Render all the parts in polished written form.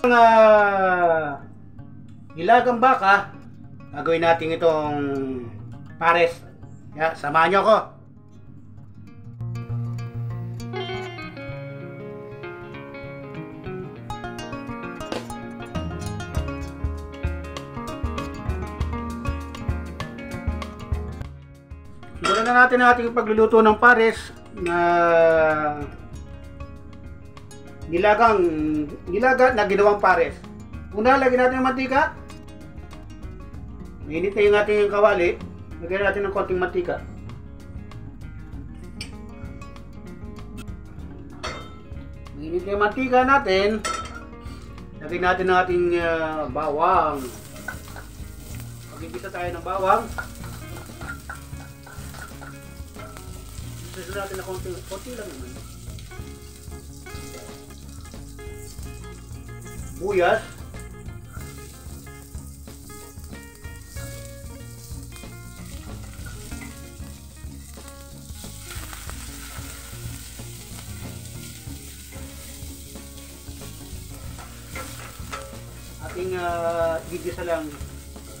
Mga nilagang baka, gagawin natin itong pares. Samahan nyo ako. Simulan na natin ating pagluluto ng pares na nilaga na ginawang pares. Una, lagyan natin ng mantika. Mainit na yung ating kawali. Lagyan natin ng konting mantika. Mainit na yung mantika natin. Lagyan natin ng ating bawang. Magigisa tayo ng bawang. Gusto natin na konti lang naman. Buyas. Ating gigisa lang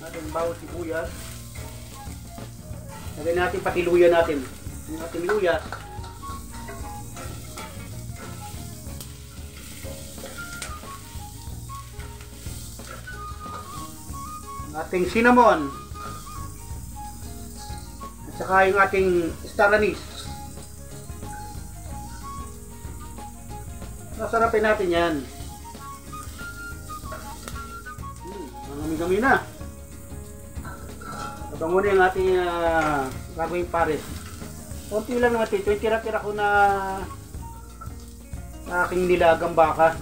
ating bawang sibuyas. Lagyan natin pati luya natin. Yung ating luya. Ating cinnamon at saka yung ating star anise. Sasarapin natin yan. Manami-gami na. Ito muna yung ating gagawing pares. Konti lang natin. Ito yung tira-tira ko na aking nilagang baka.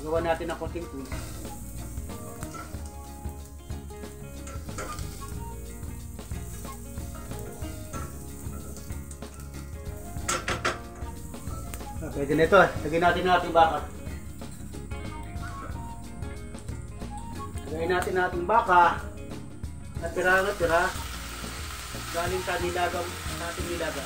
Gawa natin ng konting twist. Pwede na ito. Lagyan natin ng ating baka. Lagyan natin ng ating baka. Natira. Galing sa nilagang ating nilaga.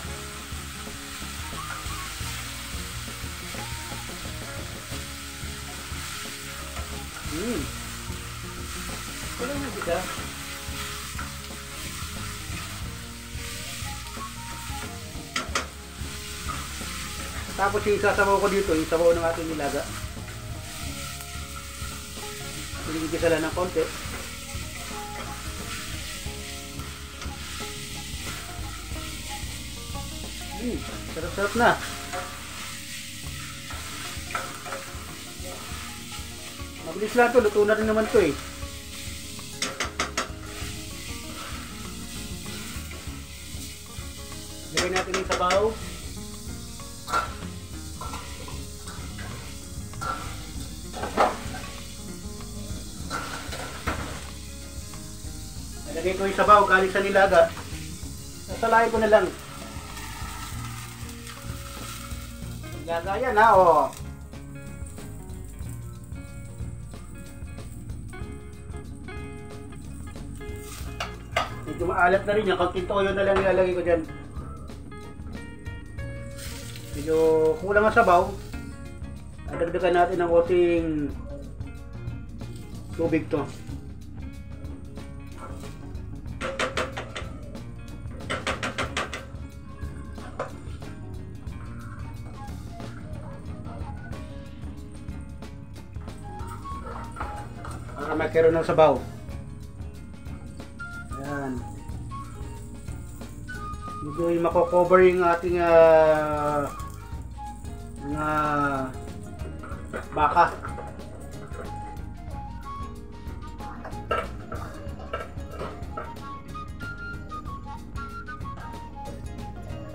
Wala na kita. Tapos isasabaw ko dito, yung sabaw ng ating nilaga. Piligigisa lang ng konti. Sarap-sarap na. Mabilis lang ito, luto na rin naman ito eh. Lagyan natin yung sabaw. Lagay ko yung sabaw galing sa nilaga. Sasalayin ko na lang. Nilaga yan ha, o. Medyo maalat na rin yan. Kaunting toyo na lang nilalagay ko dyan. Medyo kulang ang sabaw. Dagdagan natin ng konting tubig to. Para magkaroon ng sabaw. Ayan. Medyo yung mako-cover yung ating mga baka.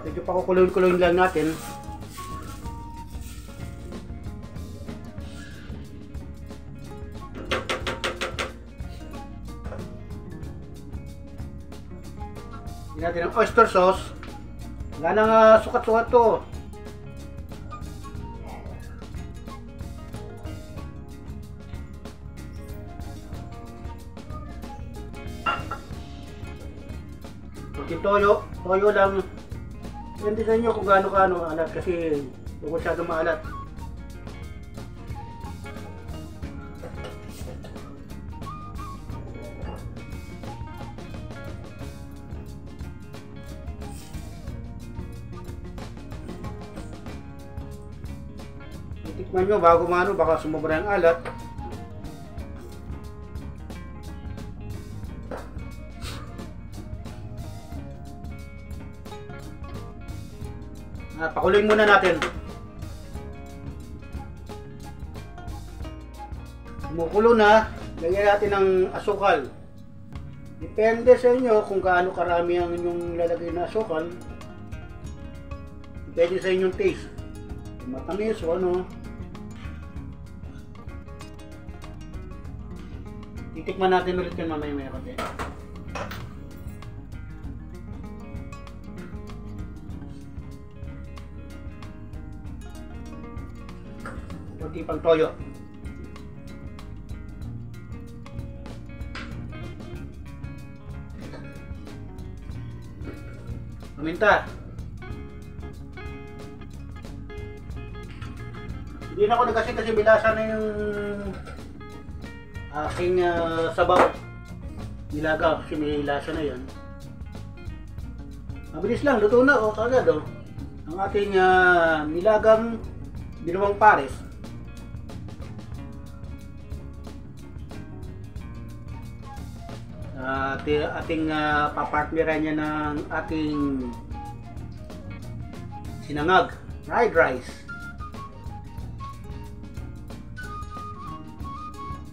Medyo pakukulong-kulong lang natin. Natin ang oyster sauce. Wala nang sukat-sukat to. Kunting toyo lang. Depende sa inyo kung gaano alat kasi huwag masyadong maalat. Titikman nyo bago mano, baka sumobra yung alat. Pakuloyin muna natin. Kumukulo na, lagyan natin ng asukal. Depende sa inyo kung gaano karami ang inyong lalagay na asukal. Depende sa inyong taste. Kung matamis o ano. Titikman natin ulit yan mamaya konti. Konti pang toyo. Paminta. Hindi na ako nagkasing kasi bilasa na yung aking sabaw. Nilaga kasi may lasa na yan. Mabilis lang, luto na kagad ang ating nilagang ginawang pares. Ating papartneran niya ng ating sinangag, fried rice.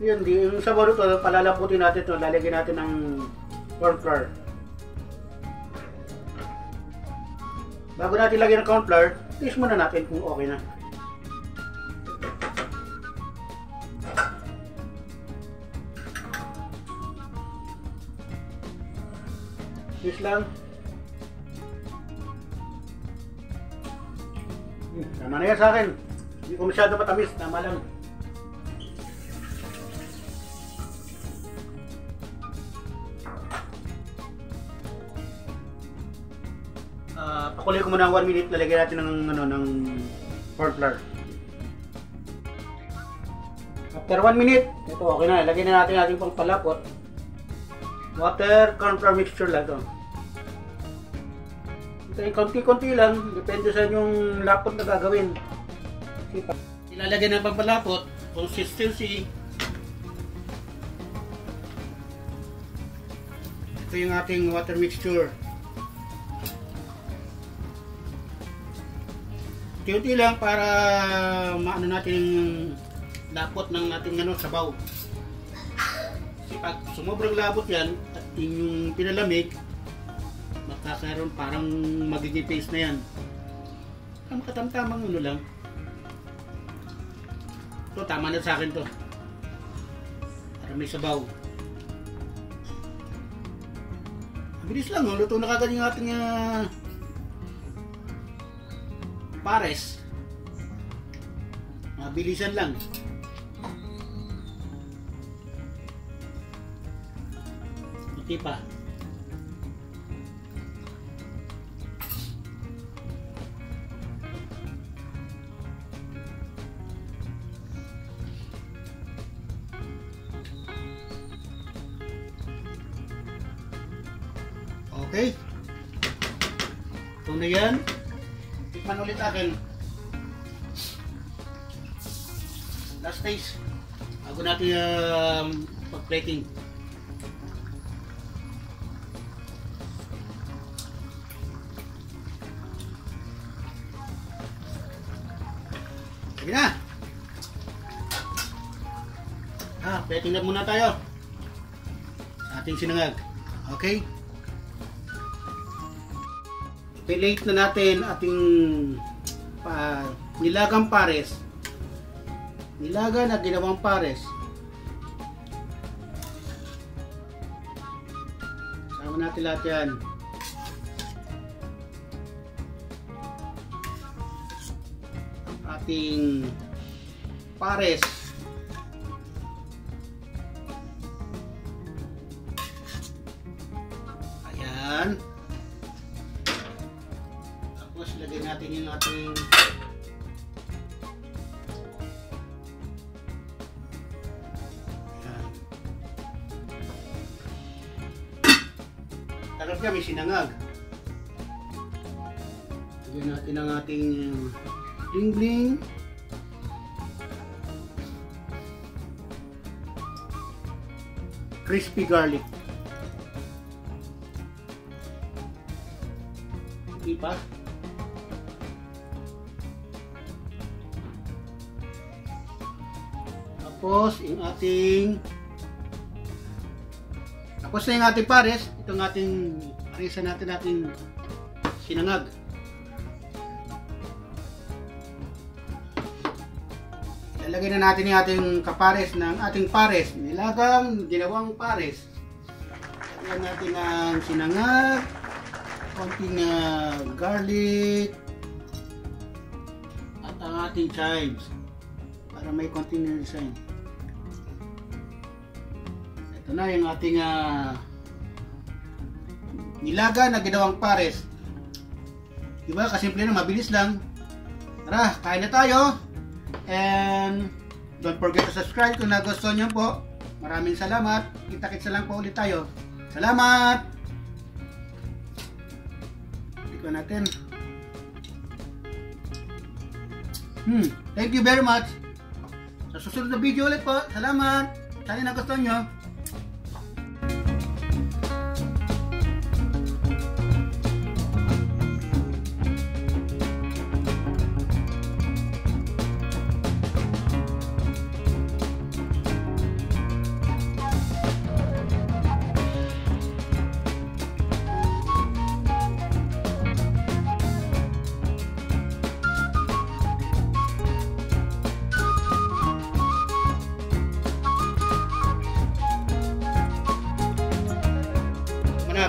Yun, yung sabaw nito, palalaputin natin ito, lalagyan natin ng corn flour. Bago natin lagyan ng corn flour, taste muna natin kung okay na. Taste lang. Tama na yan sa akin. Hindi ko masyado matamis, tama lang. Pakuloy ko muna 1 minute, lalagyan natin ng corn flour. After 1 minute, ito okay na. Lagyan na natin ating pang palapot. Water, corn flour mixture lang ito. Ito yung konti-konti lang, depende sa inyong lapot na gagawin. Ilalagyan ng pampalapot, consistency. Ito yung ating water mixture. Unti-unti lang para maano natin yung lapot ng ating sabaw. Kasi pag sumobrang labot yan at yung pinalamig, makakaroon parang magiging paste na yan. Ang katamtamang lang. Ito, tama na sa akin to. Para may sabaw. Mabilis lang, luto na kagad yung ating pares. Mabilisan lang. Buti pa. Okay. Ito na yan. Tikman ulit akin. Last taste. Bago natin pag-plating. Sige na. Plating na muna tayo. Sa ating sinangag. Okay? Pilate na natin ating nilagang pares. Nilaga na ginawang pares. Sama natin lahat yan. Ating pares. Ayan. Lagyan natin yung ating tarap niya, may sinangag. Lagyan natin ang ating bling bling. crispy garlic. Hindi pa. Tapos, yung ating tapos na yung ating pares, itong ating parisa natin sinangag. Lalagay na natin yung ating kapares ng ating pares, nilagang ginawang pares. Lagyan natin ang sinangag, konting garlic, at ang ating chives para may konting design. Ito na yung ating nilaga na ginawang pares. Diba? Kasimple na, mabilis lang. Tara, kain na tayo. And don't forget to subscribe kung nagustuhan nyo po. Maraming salamat. Kita-kits na lang po ulit tayo. Salamat! Tikman natin. Thank you very much. Sa susunod na video ulit po. Salamat! Sana nagustuhan nyo.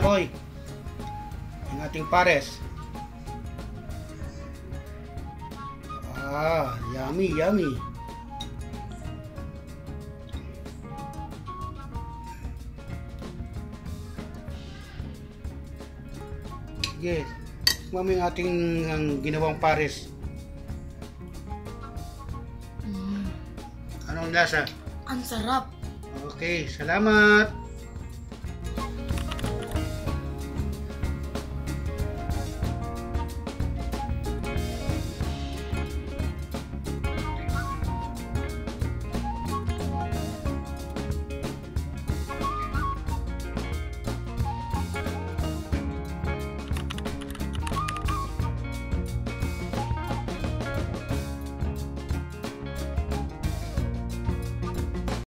Boy, yung ating pares. Yummy, yummy. Yes, mami yung ating ginawang pares. Anong lasa? Ang sarap. Okay, salamat.